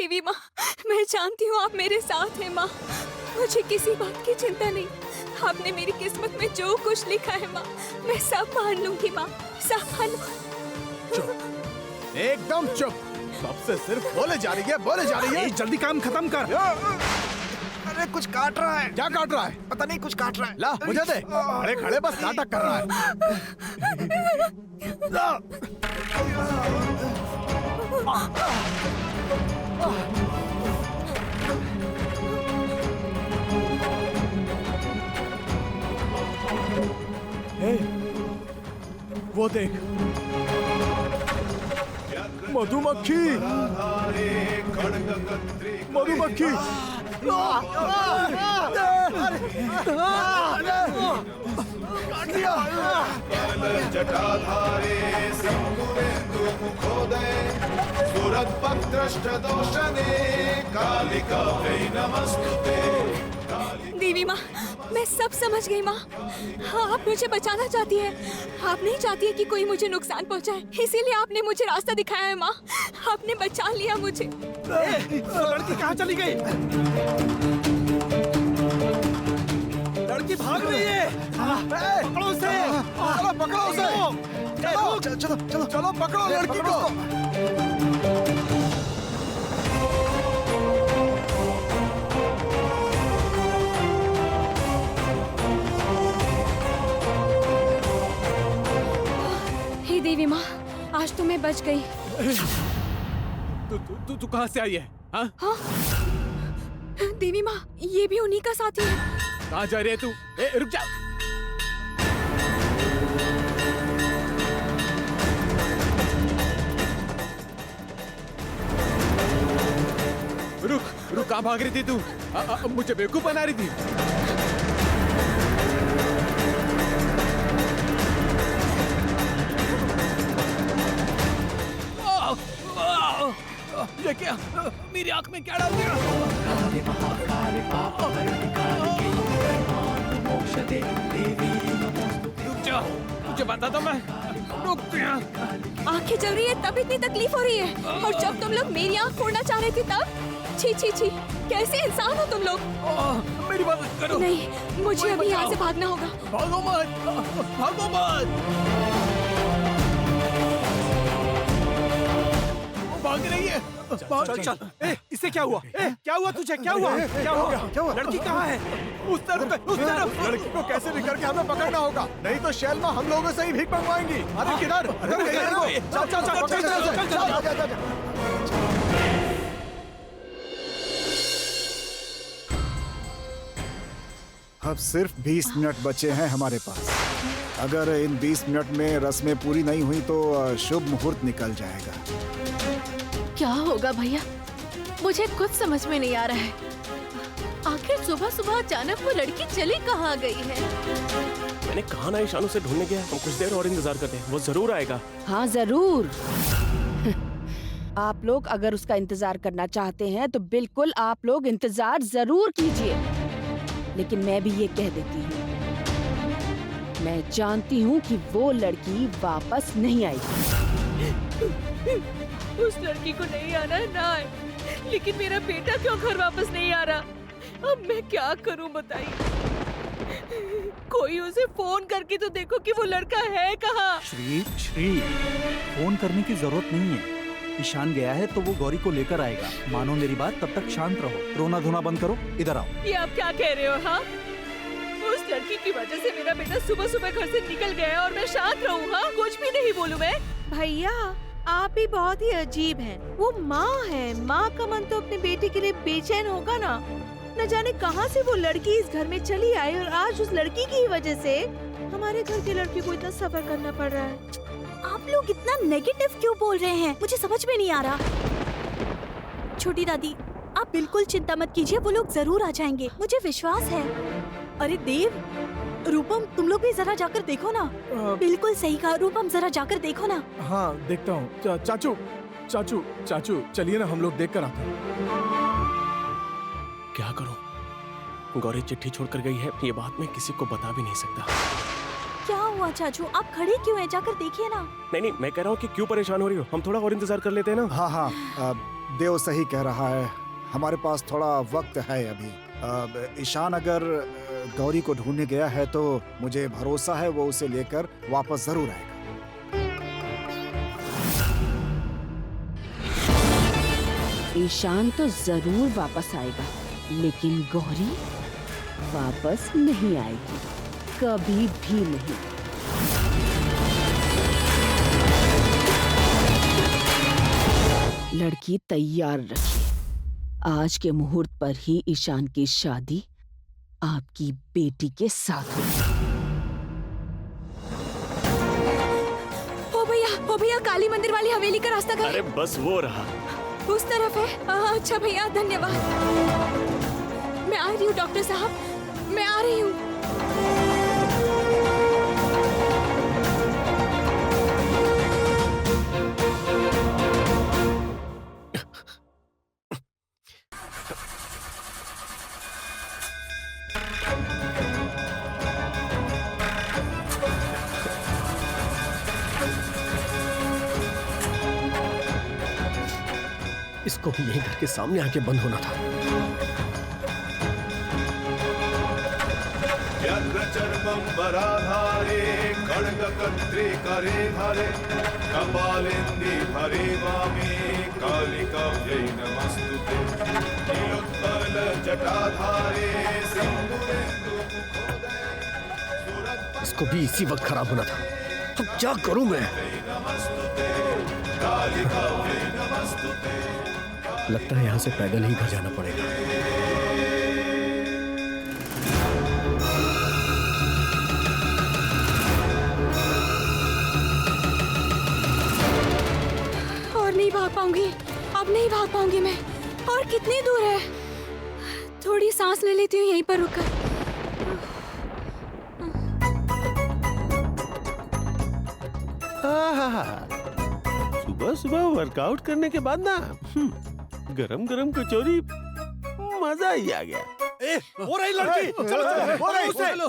देवी माँ, मैं जानती हूँ आप मेरे साथ हैं माँ। मुझे किसी बात की चिंता नहीं। आपने मेरी किस्मत में जो कुछ लिखा है माँ, मैं सब मान लूंगी माँ, सब मान। चुप, एकदम चुप। सबसे सिर्फ बोले जा रही है, बोले जा रही है। जल्दी काम खत्म कर। अरे कुछ काट रहा है। क्या काट रहा है? पता नहीं, कुछ काट रहा है। ला मुझे दे। खड़े खड़े बस नाटक कर रहा है। वो देख, मधुमक्खी, मधुमक्खी। जटाधारे सिंधुरेन्दु मुखोदये सुरद्भद्रष्टदोषने कालिका वै नमस्तुते। देवी माँ, मैं सब समझ गई माँ। हाँ, आप मुझे बचाना चाहती है। आप नहीं चाहती है कि कोई मुझे नुकसान पहुँचाए, इसीलिए आपने मुझे रास्ता दिखाया है माँ। आपने बचा लिया मुझे। लड़की कहाँ चली गई? लड़की भाग रही है। पकड़ो उसे। चलो पकड़ो उसे। चलो चलो चलो चलो पकड़ो लड़की को। हे देवी माँ, आज तो मैं बच गई। तू कहाँ से आई है? हाँ? हाँ? देवी माँ, ये भी उन्हीं का साथी है। कहाँ जा रही है तू? रुक जा। रुक रुक, कहाँ भाग रही थी तू? मुझे बेवकूफ बना रही थी। ये क्या? मेरी आंख में क्या डाल दिया? रुक जा, तुझे बता दो मैं। रुक जा। आंखें जल रही है तब इतनी तकलीफ हो रही है, और जब तुम लोग मेरी आंख फोड़ना चाह रहे थे तब? छी छी छी, कैसे इंसान हो तुम लोग। मेरी बात करो। नहीं, मुझे अभी यहाँ से भागना होगा। भागो मत, भागो मत। वो भाग रही है। चल चल। इससे क्या हुआ? क्या हुआ तुझे? क्या हुआ? क्या हो गया? क्या हुआ? लड़की कहाँ है? उस तरफ, उस तरफ। लड़की को कैसे भी करके हमें पकड़ना होगा, नहीं तो शैलमा हम लोगों से ही भीख मंगवाएंगी। अरे किधर? चल चल चल चल चल चल। अब सिर्फ 20 मिनट बचे हैं हमारे पास। अगर इन 20 मिनट में रस्में पूरी नहीं हुई तो शुभ मुहूर्त निकल जाएगा। क्या होगा भैया, मुझे कुछ समझ में नहीं आ रहा है। आखिर सुबह सुबह अचानक वो लड़की चली कहाँ गई है? मैंने कहा ना ईशानु से ढूंढने गया। हम कुछ देर और इंतजार करते हैं, वो जरूर आएगा। हाँ जरूर। आप लोग अगर उसका इंतजार करना चाहते हैं तो बिल्कुल आप लोग इंतजार जरूर कीजिए, लेकिन मैं भी ये कह देती हूँ, मैं जानती हूँ कि वो लड़की वापस नहीं आएगी। उस लड़की को नहीं आना है ना आए, लेकिन मेरा बेटा क्यों घर वापस नहीं आ रहा? अब मैं क्या करूं बताइए। कोई उसे फोन करके तो देखो कि वो लड़का है कहाँ। श्री, फोन करने की जरूरत नहीं है। ईशान गया है तो वो गौरी को लेकर आएगा। मानो मेरी बात, तब तक शांत रहो, रोना धोना बंद करो, इधर आओ। ये आप क्या कह रहे हो? हाँ, उस लड़की की वजह से मेरा बेटा सुबह सुबह घर से निकल गया है और मैं शांत रहूँ? हाँ, कुछ भी नहीं बोलूँ मैं? भैया आप भी बहुत ही अजीब हैं। वो माँ है, माँ का मन तो अपने बेटे के लिए बेचैन होगा ना। न जाने कहाँ से वो लड़की इस घर में चली आई और आज उस लड़की की वजह से हमारे घर की लड़की को इतना सफर करना पड़ रहा है। आप लोग इतना नेगेटिव क्यों बोल रहे हैं? मुझे समझ में नहीं आ रहा। छोटी दादी, आप बिल्कुल चिंता मत कीजिए, वो लोग जरूर आ जाएंगे, मुझे विश्वास है। अरे देव, रूपम तुम लोग भी जरा जाकर देखो ना। बिल्कुल सही कहा रूपम, जरा जाकर देखो ना। हाँ देखता हूँ। चाचू चाचू चाचू चलिए ना, हम लोग देख कर आते हैं। क्या करूं? गौरी चिट्ठी छोड़कर गई है, ये बात मैं किसी को बता भी नहीं सकता। क्या हुआ चाचू, आप खड़े क्यों हैं? जाकर देखिए ना। नहीं, मैं कह रहा हूँ कि क्यों परेशान हो रही हो? हम थोड़ा और इंतजार कर लेते हैं ना। हाँ, देव सही कह रहा है, हमारे पास थोड़ा वक्त है अभी। ईशान अगर गौरी को ढूंढने गया है तो मुझे भरोसा है वो उसे लेकर वापस जरूर आएगा। ईशान तो जरूर वापस आएगा, लेकिन गौरी वापस नहीं आएगी, कभी भी नहीं। लड़की तैयार रखिए, आज के मुहूर्त पर ही ईशान की शादी आपकी बेटी के साथ होगी। ओ भैया, काली मंदिर वाली हवेली का रास्ता कहाँ है? अरे बस वो रहा। उस तरफ है। अच्छा भैया, धन्यवाद। मैं आ रही हूँ डॉक्टर साहब, मैं आ रही हूँ। इसको भी यही घर के सामने आके बंद होना था। यत्र चर्मं वराधारे खड्गकर्त्री करे धरे कपालेन्दि हरे वामे कालिकाभ्यै नमस्तुते नीलोत्पल जटाधारे सिंदूरेन्दु मुखोदये इसको भी इसी वक्त खराब होना था। अब क्या करूं मैं? नमस्तुते कालिकाभ्यै नमस्तुते। लगता है यहाँ से पैदल ही घर जाना पड़ेगा। और नहीं भाग पाऊंगी, अब नहीं भाग पाऊंगी मैं। और कितनी दूर है? थोड़ी सांस ले लेती हूँ यहीं पर रुककर। सुबह सुबह वर्कआउट करने के बाद ना गरम गरम कचौरी, मजा ही आ गया। वो रही लड़की, चलो वो रही उसे, चलो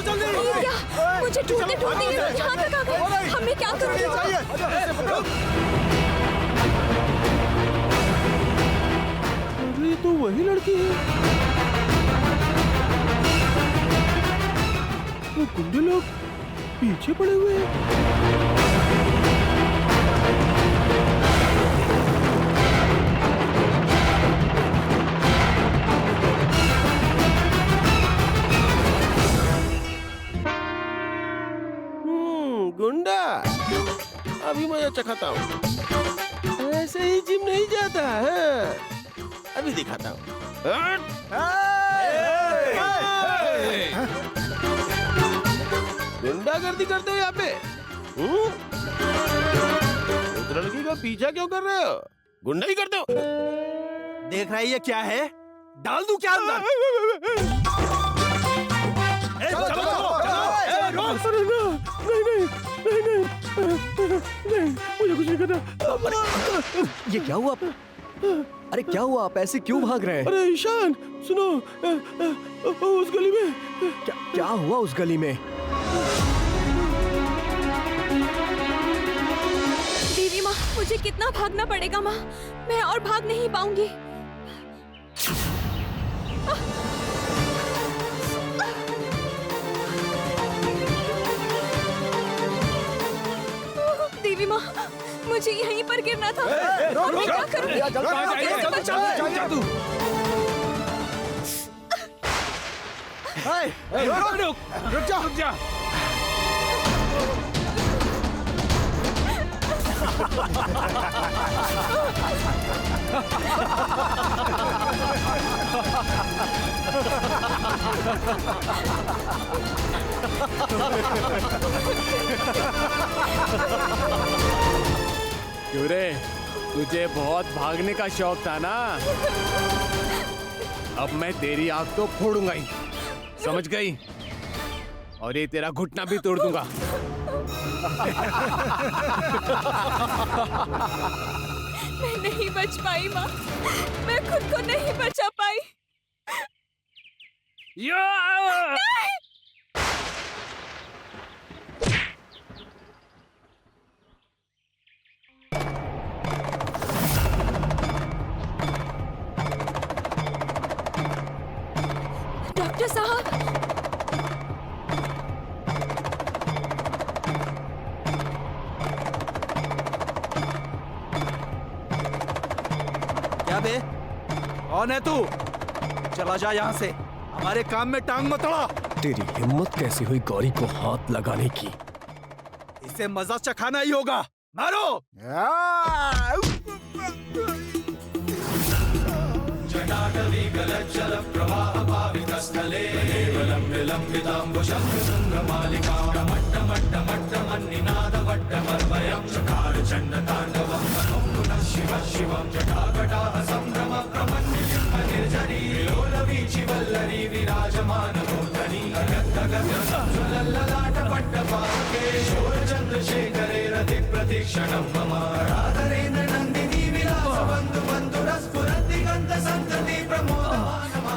जल्दी। ये क्या? मुझे ढूंढते ढूंढते ये लोग यहाँ तक आ गए। अब मैं क्या करूँगी? अरे तो वही लड़की है। वो गुंडे लोग पीछे पड़े हुए हैं। गुंडा, अभी मजा चखाता हूँ। ऐसे ही जिम नहीं जाता है, अभी दिखाता हूँ। गुंडागर्दी करते हो यहाँ पे? उस लड़की का पीछा क्यों कर रहे हो? गुंडा ही करते हो? देख रहा है ये क्या है? डाल दूं क्या अंदर? नहीं, मुझे कुछ नहीं करना। ये क्या हुआ? अरे क्या हुआ? आप ऐसे क्यों भाग रहे हैं? अरे ईशान, सुनो, उस गली में क्या हुआ उस गली में? देवी माँ, मुझे कितना भागना पड़ेगा माँ? मैं और भाग नहीं पाऊंगी। देवी माँ, मुझे यहीं पर गिरना था। और मैं क्या करूँगी? रुक जा। क्यों रे, तुझे बहुत भागने का शौक था ना? अब मैं तेरी आंख तो फोड़ूंगा ही, समझ गई? और ये तेरा घुटना भी तोड़ दूंगा। मैं नहीं बच पाई माँ, मैं खुद को नहीं बचा पाई। डॉक्टर साहब। क्या बे? कौन है तू? चला जा यहाँ से, हमारे काम में टांग मत अड़ा। तेरी हिम्मत कैसी हुई गौरी को हाथ लगाने की? इसे मजा चखाना ही होगा, मारो। जटाटवी गलज्जल प्रवाह पावितस्थले केवलं विलम्बिताम्बुशं चन्द्रमालिका मट्टमट्टमट्टमन्निनादवट्टमर्वयं चकार चण्डताण्डवं मनों पुनः शिवः शिवं जटाकटाः सम्भ्रम प्रमन्निलिम्बनिर्झरी विलोलवीचिवल्लरी विराजमानमूर्धनि ललाटपट्टपाके शोरचन्द्रशेखरे रतिप्रतीक्षणं मम राधरेन्द्र नन्दिनी विलासबन्धु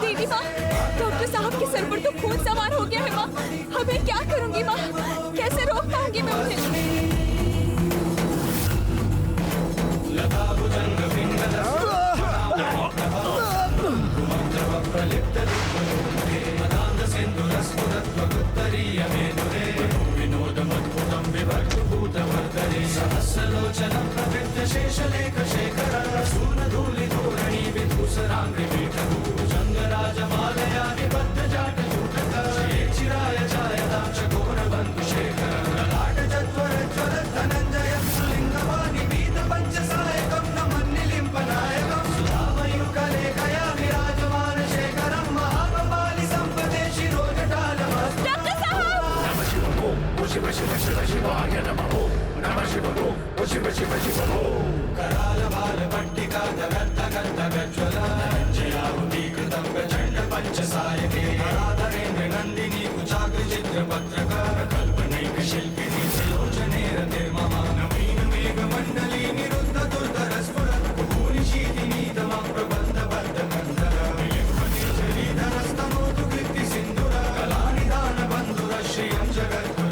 दीदी माँ, डॉक्टर साहब के सर पर तो खून सवार हो गया है माँ। अब मैं क्या करूँगी माँ? कैसे रोक पाऊंगी मैं उन्हें? सहस्रलोचनं प्रवृत्त शेषलेख शेखर सूर्णधूलि धूरणि विधूसराङ्घ्रि पीठभूजङ्गराजमालया निबद्ध जाटजूटक चिराय छायतां चकोरबन्धुशेखर ललाटजज्वरज्वल धनञ्जय सुलिङ्गवाणि वीत पञ्चसायकं नमन्निलिम्पनायकं सुधामयूखलेखया विराजमान शेखरं महाकपालि सम्पदे शिरोजटालमस्तु। नमः शिवाय ओम शिव शिव शिव शिवाय नमः ओम नमः शिवाय ओम शिव शिव शिव ओम कराल बाल पट्टिका धगत धगत धगज्वल जयावती कृतं गचण्ड पंचसायके राधरेन्द्र नन्दिनी कुचाग्र चित्र पत्रकार कल्पनैक शिल्पिनी सयोजने रते मम नवीन मेघमण्डली निरुद्ध दुर्धर स्फुरत् भूरि शीतिनी तमः प्रबन्ध बद्ध कंधर विलिम्बनि जलीधरस्तनोतु कृति सिन्धुर कलानिधान बन्धुर श्रियं जगद्गुरु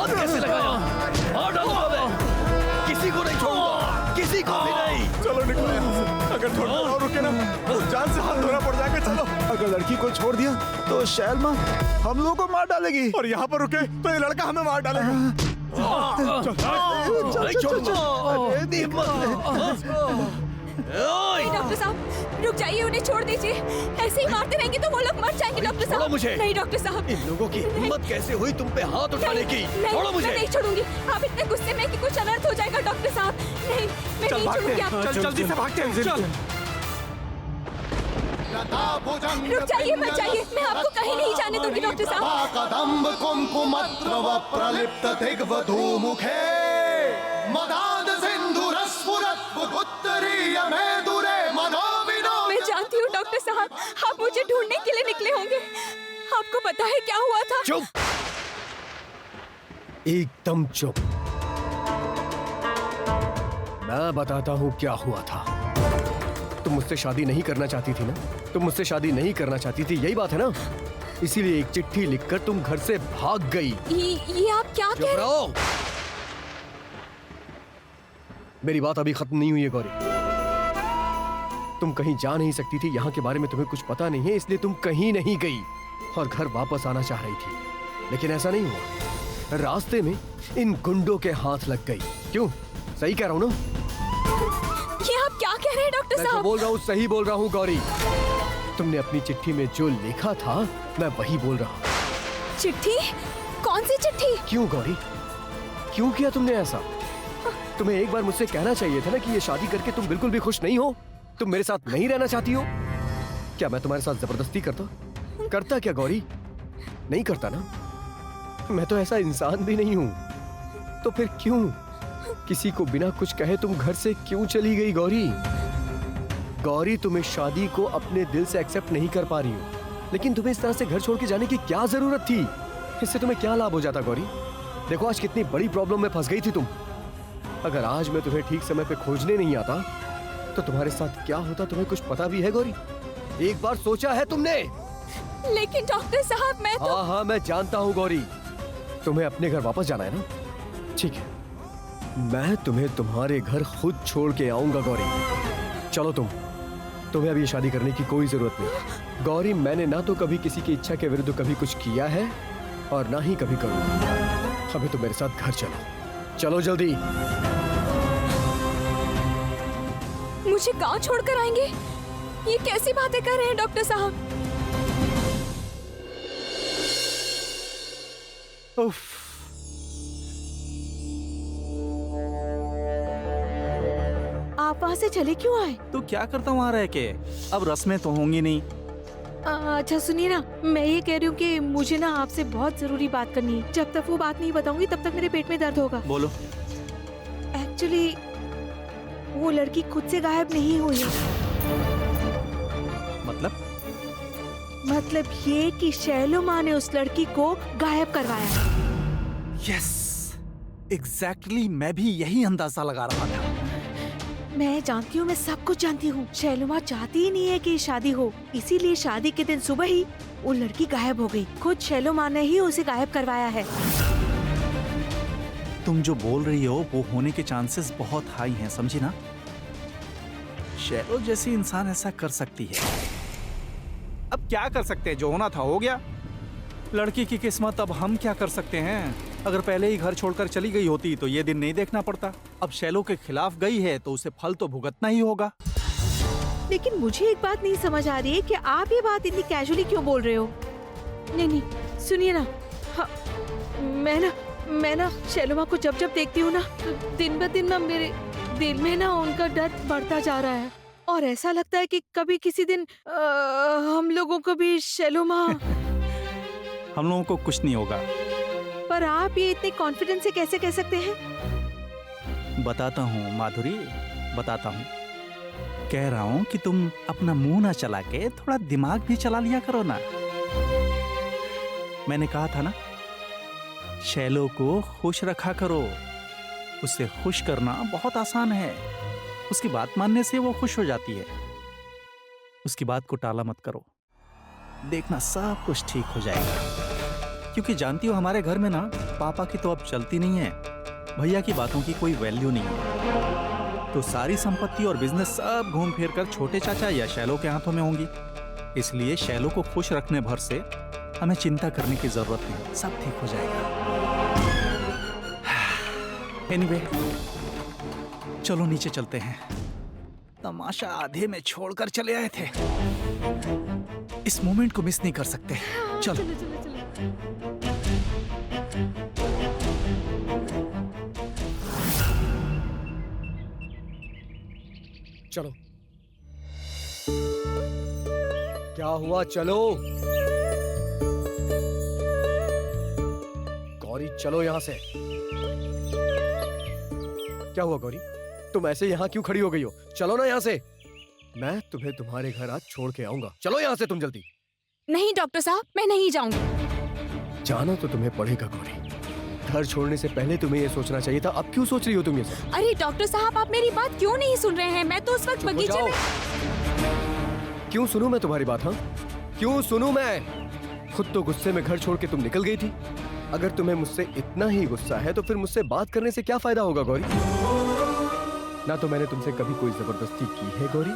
कैसे लगाया? मार डालूंगा मैं, किसी को नहीं छोड़ूंगा, किसी को भी नहीं। चलो निकलो यहाँ से। अगर थोड़ा और रुके ना तो जान से हाथ धोना पड़ जाएगा। चलो। अगर लड़की को छोड़ दिया तो शैलमा हम लोगों को मार डालेगी। और यहाँ पर रुके तो ये लड़का हमें मार डालेगा। नहीं छोड़ूंगा। नहीं डॉक्टर साहब, रुक जाइए, उन्हें छोड़ दीजिए। ऐसे ही मारते रहेंगे तो वो लोग मर जाएंगे डॉक्टर छोड़ो साहब। मुझे। नहीं डॉक्टर साहब। इन लोगों की हिम्मत कैसे हुई तुम पे हाथ उठाने की? छोड़ो मुझे। मैं नहीं छोड़ूंगी। आप इतने गुस्से में कि कुछ अनर्थ हो जाएगा डॉक्टर साहब। नहीं, मैं नहीं छोड़ूंगी आपको। चल जल्दी से भागते हैं। चल। रुक जाइए, मत जाइए, मैं आपको कहीं नहीं जाने दूंगी डॉक्टर साहब। कदम्ब कुंकुमत्रव प्रलिप्त दिग्वधूमुखे मदाद सिंधुरस्फुरत् उत्तरीय मेदुरे मनोविनो। मैं जानती हूँ डॉक्टर साहब, आप मुझे ढूंढने के लिए निकले होंगे। आपको पता है क्या हुआ था? चुप, एकदम चुप। मैं बताता हूँ क्या हुआ था। तुम मुझसे शादी नहीं करना चाहती थी ना? तुम मुझसे शादी नहीं करना चाहती थी, यही बात है ना? इसीलिए एक चिट्ठी लिखकर तुम घर से भाग गई। ये आप क्या कह रहे हो? मेरी बात अभी खत्म नहीं हुई है गौरी। तुम कहीं जा नहीं सकती थी, यहाँ के बारे में तुम्हें कुछ पता नहीं है, इसलिए तुम कहीं नहीं गई और घर वापस आना चाह रही थी, लेकिन ऐसा नहीं हुआ। रास्ते में इन गुंडों के हाथ लग गई। क्यों? सही कह रहा हूँ ना? ये आप क्या कह रहे हैं डॉक्टर मैं जो साहब? बोल रहा हूँ सही बोल रहा हूँ गौरी। तुमने अपनी चिट्ठी में जो लिखा था मैं वही बोल रहा हूँ। चिट्ठी? कौन सी चिट्ठी? क्यों गौरी, क्यों किया तुमने ऐसा? तुम्हें एक बार मुझसे कहना चाहिए था ना कि ये शादी करके तुम बिल्कुल भी खुश नहीं हो, तुम मेरे साथ नहीं रहना चाहती हो। क्या मैं तुम्हारे साथ जबरदस्ती करता क्या गौरी? नहीं करता ना? मैं तो ऐसा इंसान भी नहीं हूँ। तो फिर क्यों किसी को बिना कुछ कहे तुम घर से क्यों चली गई गौरी? गौरी, तुम इस शादी को अपने दिल से एक्सेप्ट नहीं कर पा रही हो, लेकिन तुम्हें इस तरह से घर छोड़ के जाने की क्या जरूरत थी? इससे तुम्हें क्या लाभ हो जाता गौरी? देखो आज कितनी बड़ी प्रॉब्लम में फंस गई थी तुम। अगर आज मैं तुम्हें ठीक समय पे खोजने नहीं आता तो तुम्हारे साथ क्या होता तुम्हें कुछ पता भी है गौरी? एक बार सोचा है तुमने? लेकिन डॉक्टर साहब मैं तो... हाँ हाँ मैं जानता हूँ गौरी, तुम्हें अपने घर वापस जाना है ना? ठीक है, मैं तुम्हें तुम्हारे घर खुद छोड़ के आऊंगा गौरी। चलो तुम्हें अब ये शादी करने की कोई जरूरत नहीं। गौरी, मैंने ना तो कभी किसी की इच्छा के विरुद्ध कभी कुछ किया है और ना ही कभी करूंगा। अभी तो मेरे साथ घर चलो, चलो जल्दी। मुझे गांव छोड़कर आएंगे? ये कैसी बातें कर रहे हैं डॉक्टर साहब? उफ, आप वहाँ से चले क्यों आए? तो क्या करता हूँ वहाँ रह के? अब रस्में तो होंगी नहीं। अच्छा सुनिए ना, मैं ये कह रही हूँ कि मुझे ना आपसे बहुत जरूरी बात करनी है। जब तक वो बात नहीं बताऊंगी तब तक मेरे पेट में दर्द होगा। बोलो। एक्चुअली वो लड़की खुद से गायब नहीं हुई है। मतलब ये कि शैलो माँ ने उस लड़की को गायब करवाया है। यस, एग्जैक्टली, मैं भी यही अंदाजा लगा रहा था। मैं जानती हूँ, मैं सब कुछ जानती हूँ। शैलो माँ चाहती ही नहीं है कि शादी हो, इसीलिए शादी के दिन सुबह ही वो लड़की गायब हो गई। खुद शैलो माँ ने ही उसे गायब करवाया है। तुम जो बोल रही हो वो होने के चांसेस बहुत हाई हैं, समझी ना? शैलो जैसी इंसान ऐसा कर सकती है। अब क्या कर सकते हैं, जो होना था हो गया। लड़की की किस्मत, अब हम क्या कर सकते हैं? अगर पहले ही घर छोड़कर चली गई होती तो ये दिन नहीं देखना पड़ता। अब शैलो के खिलाफ गई है तो उसे फल तो भुगतना ही होगा। लेकिन मुझे एक बात नहीं समझ आ रही है कि आप ये बात इतनी कैजुअली क्यों बोल रहे हो? नहीं, सुनिए ना, हाँ, मैं ना शैलो माँ को जब जब देखती हूँ ना, तो दिन ब दिन ना मेरे दिल में ना उनका डर बढ़ता जा रहा है और ऐसा लगता है कि कभी किसी दिन हम लोगों को भी शैलो माँ हम लोगों को कुछ नहीं होगा। पर आप ये इतने कॉन्फिडेंस से कैसे कह सकते हैं? बताता हूँ माधुरी, बताता हूँ। कह रहा हूँ कि तुम अपना मुंह ना चला के थोड़ा दिमाग भी चला लिया करो ना। मैंने कहा था ना, शैलो को खुश रखा करो। उसे खुश करना बहुत आसान है। उसकी बात मानने से वो खुश हो जाती है। उसकी बात को टाला मत करो, देखना सब कुछ ठीक हो जाएगा। क्योंकि जानती हो हमारे घर में ना पापा की तो अब चलती नहीं है, भैया की बातों की कोई वैल्यू नहीं है। तो सारी संपत्ति और बिजनेस सब घूम फिर कर छोटे चाचा या शैलो के हाथों में होंगी। इसलिए शैलो को खुश रखने भर से हमें चिंता करने की जरूरत नहीं, सब ठीक हो जाएगा। एनीवे, चलो नीचे चलते हैं। तमाशा आधे में छोड़कर चले आए थे, इस मोमेंट को मिस नहीं कर सकते। चलो, चलो। क्या हुआ? चलो गौरी, चलो यहां से। क्या हुआ गौरी, तुम ऐसे यहाँ क्यों खड़ी हो गई हो? चलो ना यहाँ से, मैं तुम्हें तुम्हारे घर आज छोड़ के आऊंगा। चलो यहाँ से तुम जल्दी। नहीं डॉक्टर साहब, मैं नहीं जाऊंगी। जाना तो तुम्हें पड़ेगा गौरी। घर छोड़ने से पहले तुम्हें ये सोचना चाहिए था। अब क्यों सोच रही हो तुम ये सब? अरे डॉक्टर साहब, आप मेरी बात क्यों नहीं सुन रहे हैं? मैं तो उस वक्त बगीचे में। क्यों सुनूं मैं तुम्हारी बात? हाँ, क्यों सुनूं मैं? खुद तो गुस्से में घर छोड़ के तुम निकल गई थी। अगर तुम्हें मुझसे इतना ही गुस्सा है तो फिर मुझसे बात करने से क्या फायदा होगा गौरी? ना तो मैंने तुमसे कभी कोई जबरदस्ती की है गौरी,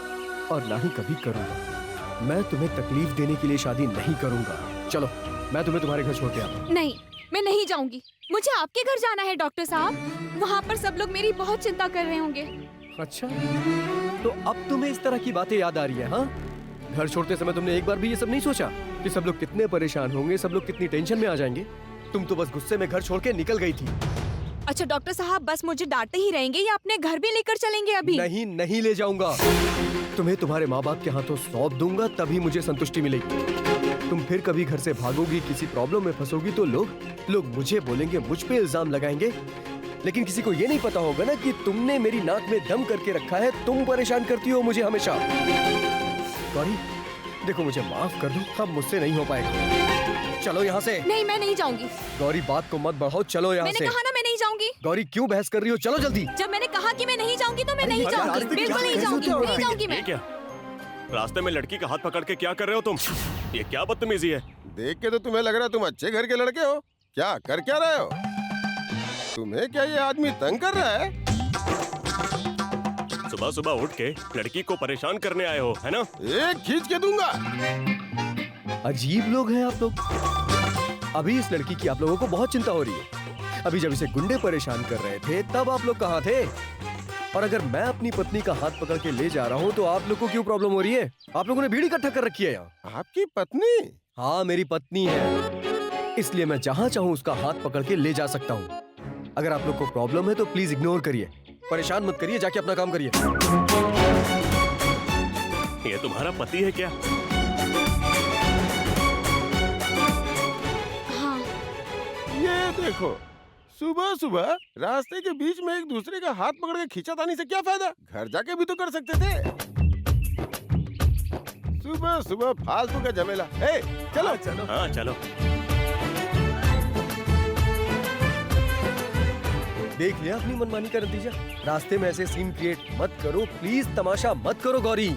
और ना ही कभी करूंगा। मैं तुम्हें तकलीफ देने के लिए शादी नहीं करूंगा। चलो, मैं तुम्हें तुम्हारे घर छोड़ के आता हूं। नहीं, मैं नहीं जाऊंगी। मुझे आपके घर जाना है डॉक्टर साहब। वहाँ पर सब लोग मेरी बहुत चिंता कर रहे होंगे। अच्छा, तो अब तुम्हें इस तरह की बातें याद आ रही है? हाँ, घर छोड़ते समय तुमने एक बार भी ये सब नहीं सोचा कि सब लोग कितने परेशान होंगे, सब लोग कितनी टेंशन में आ जाएंगे? तुम तो बस गुस्से में घर छोड़ के निकल गई थी। अच्छा डॉक्टर साहब, बस मुझे डांटते ही रहेंगे या अपने घर भी लेकर चलेंगे? अभी नहीं, नहीं ले जाऊंगा। तुम्हें तुम्हारे माँ बाप के हाथों सौंप दूंगा, तभी मुझे संतुष्टि मिलेगी। तुम फिर कभी घर से भागोगी, किसी प्रॉब्लम में फंसोगी तो लोग मुझे बोलेंगे, मुझ पे इल्जाम लगाएंगे। लेकिन किसी को ये नहीं पता होगा ना कि तुमने मेरी नाक में दम करके रखा है। तुम परेशान करती हो मुझे हमेशा। गौरी देखो, मुझे माफ कर दो, अब मुझसे नहीं हो पाएगा। चलो यहाँ से। नहीं, मैं नहीं जाऊंगी। गौरी बात को मत बढ़ाओ, चलो यहाँ से। मैंने कहा ना मैं नहीं जाऊंगी। गौरी क्यों बहस कर रही हो? चलो जल्दी। जब मैंने कहा कि मैं नहीं जाऊंगी तो मैं नहीं जाऊंगी, बिल्कुल नहीं जाऊंगी, नहीं जाऊंगी मैं। रास्ते में लड़की का हाथ पकड़ के क्या कर रहे हो तुम? ये क्या बदतमीजी है? देख के तो तुम्हें लग रहा है तुम अच्छे घर के लड़के हो। क्या कर क्या रहे हो? तुम्हें क्या ये आदमी तंग कर रहा है? सुबह सुबह उठ के लड़की को परेशान करने आए हो, है ना? एक खींच के दूंगा। अजीब लोग हैं आप लोग। अभी इस लड़की की आप लोगों को बहुत चिंता हो रही है। अभी जब इसे गुंडे परेशान कर रहे थे तब आप लोग कहाँ थे? और अगर मैं अपनी पत्नी का हाथ पकड़ के ले जा रहा हूँ तो आप लोगों को क्यों प्रॉब्लम हो रही है? आप लोगों ने भीड़ इकट्ठा कर रखी है यहाँ। आपकी पत्नी? हाँ, मेरी पत्नी है, इसलिए मैं जहाँ चाहूँ उसका हाथ पकड़ के ले जा सकता हूँ। अगर आप लोग को प्रॉब्लम है तो प्लीज इग्नोर करिए, परेशान मत करिए, जाके अपना काम करिए। ये तुम्हारा पति है क्या? हाँ। ये देखो, सुबह सुबह रास्ते के बीच में एक दूसरे का हाथ पकड़ के खींचातानी से क्या फायदा? घर जाके भी तो कर सकते थे। सुबह सुबह फालतू का झमेला। ए, चलो चलो। हाँ चलो। देख लिया अपनी मनमानी का नतीजा। रास्ते में ऐसे सीन क्रिएट मत करो प्लीज, तमाशा मत करो गौरी।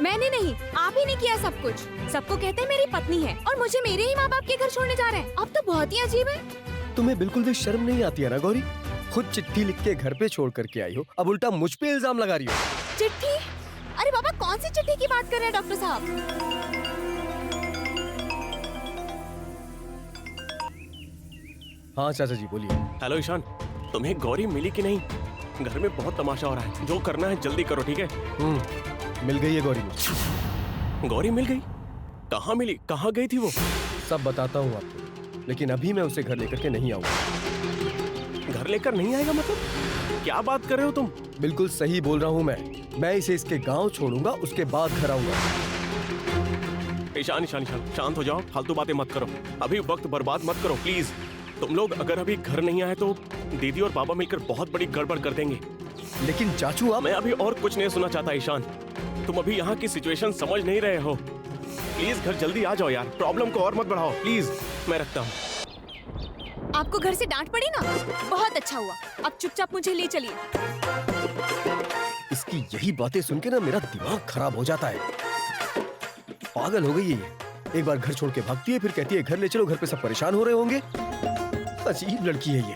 मैंने नहीं, आप ही ने किया सब कुछ। सबको कहते हैं मेरी पत्नी है और मुझे मेरे ही माँ बाप के घर छोड़ने जा रहे हैं। अब तो बहुत ही अजीब है। तुम्हें बिल्कुल भी शर्म नहीं आती है ना गौरी? खुद चिट्ठी लिख के घर पे छोड़ करके आई हो, अब उल्टा मुझ पे इल्जाम लगा रही हो। चिट्ठी? अरे बाबा, कौन सी चिट्ठी की बात कर रहे हैं डॉक्टर साहब? हाँ चाचा जी बोलिए। हेलो ईशान, तुम्हें गौरी मिली कि नहीं? घर में बहुत तमाशा हो रहा है, जो करना है जल्दी करो, ठीक है? मिल गई है गौरी मुझे। गौरी मिल गई? कहाँ मिली? कहाँ गई थी वो? सब बताता हूँ आपको, लेकिन अभी मैं उसे घर लेकर के नहीं आऊंगा। घर लेकर नहीं आएगा मतलब? क्या बात कर रहे हो तुम? बिल्कुल सही बोल रहा हूँ मैं इसे इसके गांव छोड़ूंगा, उसके बाद घर आऊंगा। ईशान ईशान ईशान, शांत हो जाओ, फालतू बातें मत करो, अभी वक्त बर्बाद मत करो प्लीज। तुम लोग अगर अभी घर नहीं आए तो दीदी और पापा मिलकर बहुत बड़ी गड़बड़ कर देंगे। लेकिन चाचू आप... मैं अभी और कुछ नहीं सुनना चाहता ईशान, तुम अभी यहाँ की सिचुएशन समझ नहीं रहे हो। प्लीज घर जल्दी आ जाओ यार, प्रॉब्लम को और मत बढ़ाओ प्लीज। मैं रखता हूँ। आपको घर से डांट पड़ी ना? बहुत अच्छा हुआ, अब चुपचाप मुझे ले चलिए। इसकी यही बातें सुन के ना मेरा दिमाग खराब हो जाता है। पागल हो गई है ये। एक बार घर छोड़ के भागती है, फिर कहती है घर ले चलो, घर पे सब परेशान हो रहे होंगे। अजीब लड़की है ये।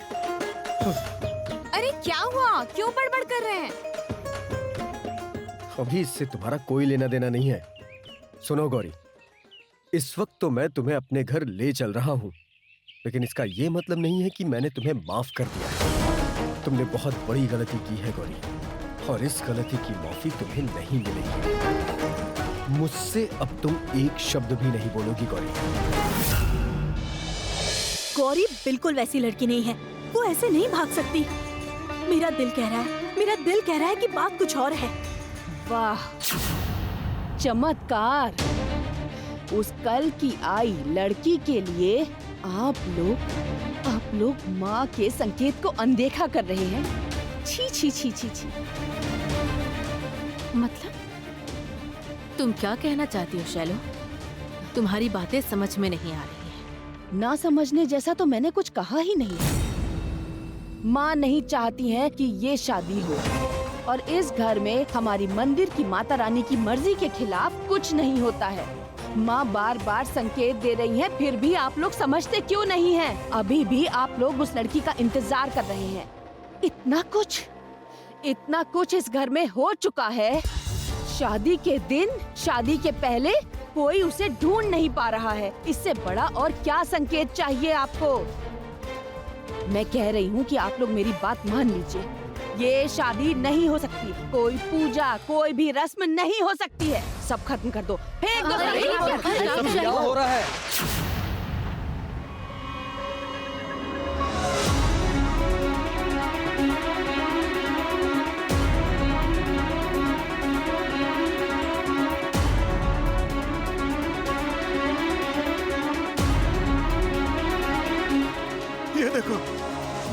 अरे क्या हुआ, क्यों बड़बड़ कर रहे हैं? अभी इससे तुम्हारा कोई लेना देना नहीं है। सुनो गौरी, इस वक्त तो मैं तुम्हें अपने घर ले चल रहा हूँ, लेकिन इसका ये मतलब नहीं है कि मैंने तुम्हें माफ कर दिया है। तुमने बहुत बड़ी गलती की है गौरी, और इस गलती की माफी तुम्हें नहीं मिलेगी। मुझसे अब तुम एक शब्द भी नहीं बोलोगी गौरी। गौरी बिल्कुल वैसी लड़की नहीं है, वो ऐसे नहीं भाग सकती। मेरा दिल कह रहा है कि बात कुछ और है। वाह, चमत्कार! उस कल की आई लड़की के लिए आप लोग माँ के संकेत को अनदेखा कर रहे हैं। छी छी छी छी छी। मतलब तुम क्या कहना चाहती हो शैलो? तुम्हारी बातें समझ में नहीं आ रही है। ना समझने जैसा तो मैंने कुछ कहा ही नहीं है। माँ नहीं चाहती है कि ये शादी हो, और इस घर में हमारी मंदिर की माता रानी की मर्जी के खिलाफ कुछ नहीं होता है। माँ बार बार संकेत दे रही हैं, फिर भी आप लोग समझते क्यों नहीं हैं? अभी भी आप लोग उस लड़की का इंतजार कर रहे हैं। इतना कुछ इस घर में हो चुका है। शादी के दिन, शादी के पहले कोई उसे ढूंढ नहीं पा रहा है। इससे बड़ा और क्या संकेत चाहिए आपको? मैं कह रही हूँ कि आप लोग मेरी बात मान लीजिए। ये शादी नहीं हो सकती, कोई पूजा, कोई भी रस्म नहीं हो सकती है। सब खत्म कर दो, फेंक दो। क्या हो रहा है?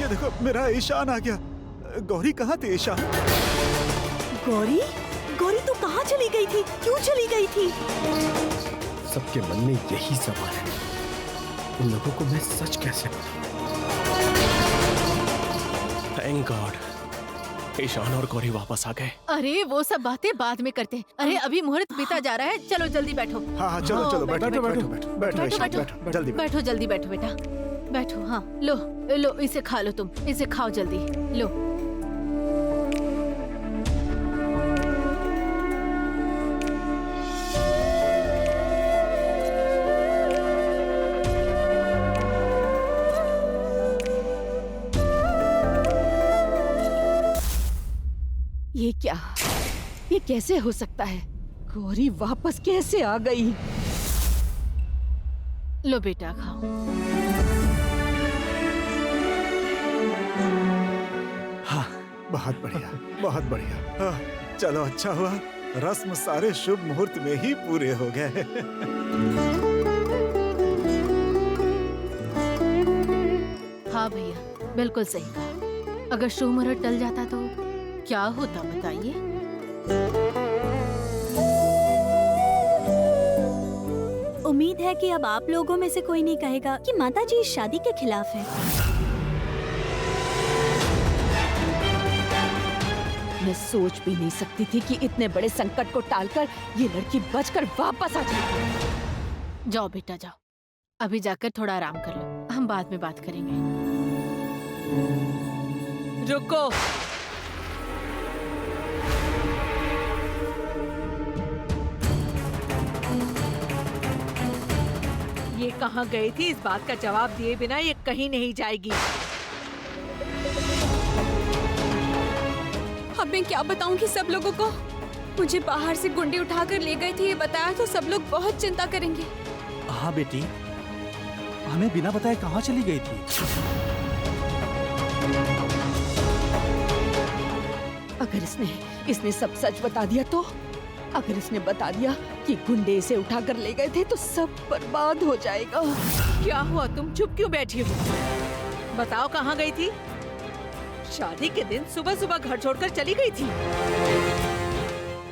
ये देखो मेरा ईशान आ गया। गौरी कहाँ थे ईशान? गौरी तू कहाँ चली गई थी? क्यों चली गई थी? सबके मन में यही सवाल है, उन लोगों को मैं सच कैसे बताऊं? थैंक गॉड, ईशान और गौरी वापस आ गए। अरे वो सब बातें बाद में करते हैं। अरे अभी मुहूर्त बीता जा रहा है, चलो जल्दी बैठो। हाँ हाँ चलो चलो बैठो बैठो, बैठो बैठो बैठो ईशान, बैठो जल्दी बैठो। बैठो जल्दी बैठो बेटा, बैठो। हाँ लो लो, इसे खा लो, तुम इसे खाओ जल्दी, लो। ये क्या, ये कैसे हो सकता है? गौरी वापस कैसे आ गई? लो बेटा खाओ। हाँ बहुत बढ़िया बहुत बढ़िया। हाँ, चलो अच्छा हुआ, रस्म सारे शुभ मुहूर्त में ही पूरे हो गए। हाँ भैया बिल्कुल सही कहा। अगर शुभ मुहूर्त टल जाता तो क्या होता बताइए? उम्मीद है कि अब आप लोगों में से कोई नहीं कहेगा कि माताजी इस शादी के खिलाफ है। मैं सोच भी नहीं सकती थी कि इतने बड़े संकट को टालकर ये लड़की बचकर वापस आ जाएगी। जाओ बेटा जाओ, अभी जाकर थोड़ा आराम कर लो, हम बाद में बात करेंगे। रुको, ये कहाँ गई थी? इस बात का जवाब दिए बिना ये कहीं नहीं जाएगी। अब मैं क्या बताऊंगी सब लोगों को? मुझे बाहर से गुंडे उठाकर ले गए थे, ये बताया तो सब लोग बहुत चिंता करेंगे। हाँ बेटी, हमें बिना बताए कहाँ चली गई थी? अगर इसने सब सच बता दिया तो? अगर इसने बता दिया कि गुंडे इसे उठाकर ले गए थे तो सब बर्बाद हो जाएगा। क्या हुआ, तुम चुप क्यों बैठी हो? बताओ कहाँ गई थी? शादी के दिन सुबह सुबह घर छोड़कर चली गई थी।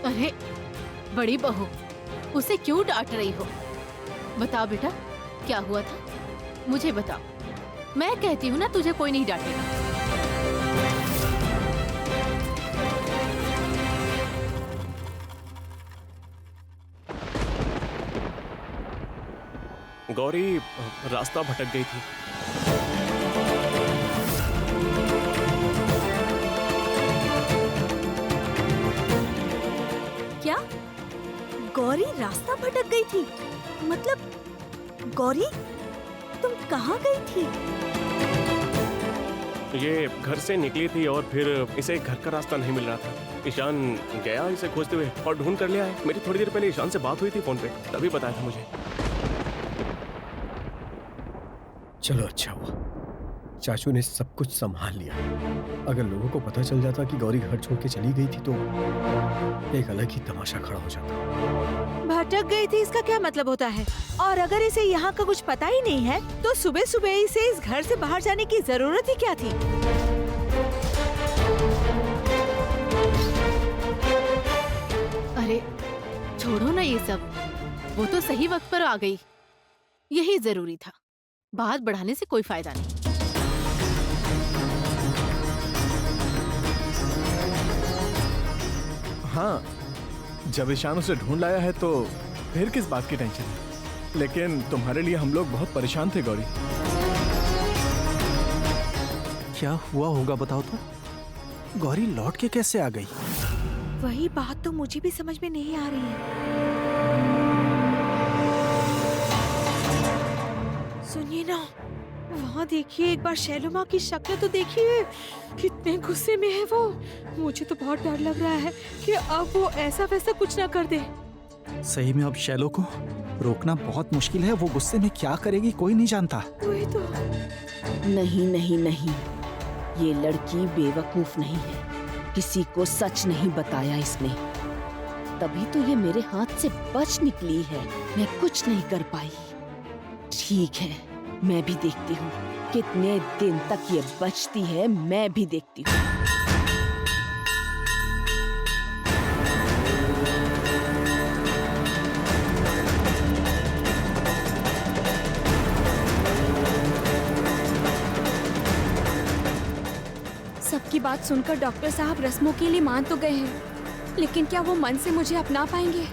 अरे बड़ी बहू, उसे क्यों डांट रही हो? बताओ बेटा क्या हुआ था, मुझे बताओ। मैं कहती हूँ ना, तुझे कोई नहीं डांटेगा। गौरी रास्ता भटक गई थी। क्या गौरी रास्ता भटक गई थी? मतलब गौरी तुम कहाँ गई थी? ये घर से निकली थी और फिर इसे घर का रास्ता नहीं मिल रहा था। ईशान गया इसे खोजते हुए और ढूंढ कर ले आया। मेरी थोड़ी देर पहले ईशान से बात हुई थी फोन पे, तभी बताया था मुझे। चलो अच्छा हुआ, चाचू ने सब कुछ संभाल लिया। अगर लोगों को पता चल जाता कि गौरी घर छोड़ के चली गई थी तो एक अलग ही तमाशा खड़ा हो जाता। भटक गई थी इसका क्या मतलब होता है? और अगर इसे यहाँ का कुछ पता ही नहीं है तो सुबह सुबह इसे इस घर से बाहर जाने की जरूरत ही क्या थी? अरे छोड़ो ना ये सब, वो तो सही वक्त पर आ गई, यही जरूरी था। बात बढ़ाने से कोई फायदा नहीं। हाँ, जब ईशान उसे ढूंढ लाया है तो फिर किस बात की टेंशन है? लेकिन तुम्हारे लिए हम लोग बहुत परेशान थे गौरी। क्या हुआ होगा बताओ तो? गौरी लौट के कैसे आ गई? वही बात तो मुझे भी समझ में नहीं आ रही है। सुनिए ना, वहाँ देखिए एक बार शैलो माँ की शक्ल तो देखिए, कितने गुस्से में है वो। मुझे तो बहुत डर लग रहा है कि अब वो ऐसा वैसा कुछ ना कर दे। सही में अब शैलो को रोकना बहुत मुश्किल है। वो गुस्से में क्या करेगी कोई नहीं जानता। वही तो। नहीं नहीं नहीं, ये लड़की बेवकूफ नहीं है। किसी को सच नहीं बताया इसने, तभी तो ये मेरे हाथ से बच निकली है। मैं कुछ नहीं कर पाई। ठीक है, मैं भी देखती हूँ कितने दिन तक ये बचती है। मैं भी देखती हूँ। सबकी की बात सुनकर डॉक्टर साहब रस्मों के लिए मान तो गए हैं, लेकिन क्या वो मन से मुझे अपना पाएंगे?